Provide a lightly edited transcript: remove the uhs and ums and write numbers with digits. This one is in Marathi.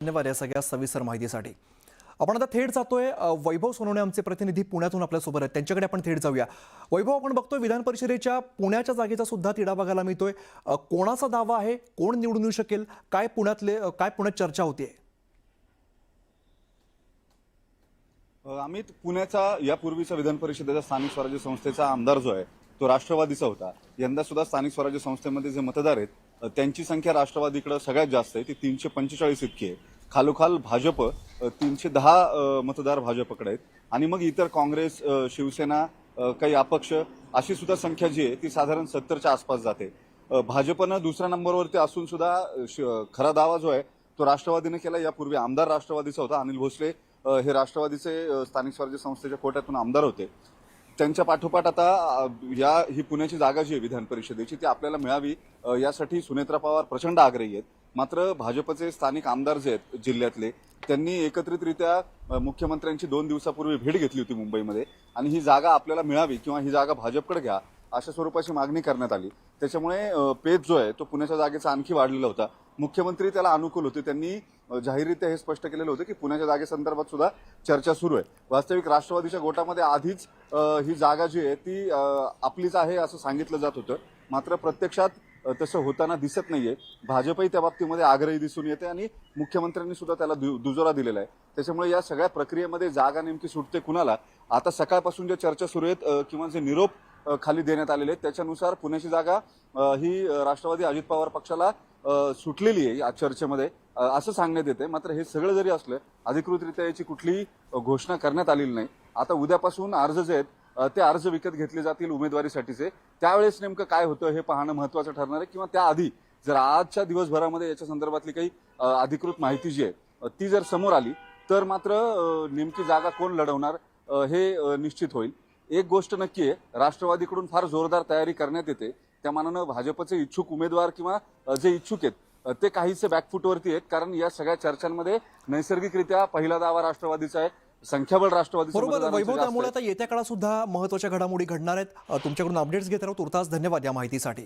धन्यवाद या सगळ्या सविस्तर माहितीसाठी। आपण आता थेट जातोय वैभव सोनवणे आमचे प्रतिनिधी पुण्यातून आपल्यासोबत आहेत, त्यांच्याकडे आपण थेट जाऊया। वैभव, आपण बघतोय विधान परिषदेच्या पुण्याच्या जागेचा सुद्धा तिढा बघायला मिळतोय। कोणाचा दावा आहे, कोण निवडून येऊ शकेल, काय पुण्यात चर्चा होतीये? अमित, पुण्याचा यापूर्वीचा विधान परिषदेचा स्थानिक स्वराज्य संस्थेचा आमदार जो आहे तो राष्ट्रवादीचा होता। यंदा सुद्धा स्थानिक स्वराज्य संस्थेमध्ये जे मतदार आहेत त्यांची संख्या राष्ट्रवादीकडे सगळ्यात जास्त आहे, ती 345 इतकी आहे। खालोखाल भाजप 310 मतदार भाजपकडे आहेत आणि मग इतर काँग्रेस, शिवसेना, काही अपक्ष अशी सुद्धा संख्या जी आहे ती साधारण 70च्या आसपास जाते। भाजपनं दुसऱ्या नंबरवरती असून सुद्धा खरा दावा जो आहे तो राष्ट्रवादीने केला। यापूर्वी आमदार राष्ट्रवादीचा होता, अनिल भोसले हे राष्ट्रवादीचे स्थानिक स्वराज्य संस्थेच्या कोट्यातून आमदार होते। त्यांच्या पाठोपाठ आता ही पुण्याची जागा जी आहे विधान परिषदेची ती आपल्याला मिळावी यासाठी सुनेत्रा पवार प्रचंड आग्रही आहेत। मात्र भाजपचे स्थानिक आमदार जे आहेत जिल्ह्यातले त्यांनी एकत्रितरित्या मुख्यमंत्र्यांची 2 दिवसापूर्वी भेट घेतली होती मुंबईमध्ये आणि ही जागा आपल्याला मिळावी किंवा ही जागा भाजपकडे घ्या अशा स्वरूपाची मागणी करण्यात आली। त्याच्यामुळे पेच जो आहे तो पुण्याच्या जागेचा आणखी वाढलेला होता। मुख्यमंत्री त्याला अनुकूल होते, त्यांनी जाहीररित्या हे स्पष्ट केलेलं होतं की पुण्याच्या जागेसंदर्भात सुद्धा चर्चा सुरू आहे। वास्तविक राष्ट्रवादीच्या गोटामध्ये आधीच ही जागा जी आहे ती आपलीच आहे असं सांगितलं जात होतं, मात्र प्रत्यक्षात तसं होताना दिसत नाहीये। भाजपही त्या बाबतीमध्ये आग्रही दिसून येते आणि मुख्यमंत्र्यांनी सुद्धा त्याला दुजोरा दिलेला आहे। त्याच्यामुळे या सगळ्या प्रक्रियेमध्ये जागा नेमकी सुटते कुणाला, आता सकाळपासून ज्या चर्चा सुरू आहेत किंवा जे निरोप खाली देण्यात आलेले आहेत त्याच्यानुसार पुण्याची जागा ही राष्ट्रवादी अजित पवार पक्षाला सुटलेली आहे या चर्चेमध्ये असं सांगण्यात येते। मात्र हे सगळं जरी असलं अधिकृतरित्या याची कुठलीही घोषणा करण्यात आलेली नाही। आता उद्यापासून अर्ज जे आहेत ते अर्ज विकत घेतले जातील उमेदवारीसाठीचे, त्यावेळेस नेमकं काय होतं हे पाहणं महत्त्वाचं ठरणार आहे। किंवा त्याआधी जर आजच्या दिवसभरामध्ये याच्या संदर्भातली काही अधिकृत माहिती जी आहे ती जर समोर आली तर मात्र नेमकी जागा कोण लढवणार हे निश्चित होईल। एक गोष्ट नक्की आहे, राष्ट्रवादीकडून फार जोरदार तयारी करण्यात येते, त्या मानानं भाजपचे इच्छुक उमेदवार किंवा जे इच्छुक आहेत ते काहीसे बॅकफुटवरती आहेत, कारण या सगळ्या चर्चांमध्ये नैसर्गिकरित्या पहिला दावा राष्ट्रवादीचा आहे, संख्याबळ राष्ट्रवादीचा। बरोबर वैभव, त्यामुळे आता येत्या काळात सुद्धा महत्त्वाच्या घडामोडी घडणार आहेत। तुमच्याकडून अपडेट्स घेत राहू। तुर्तास धन्यवाद या माहितीसाठी।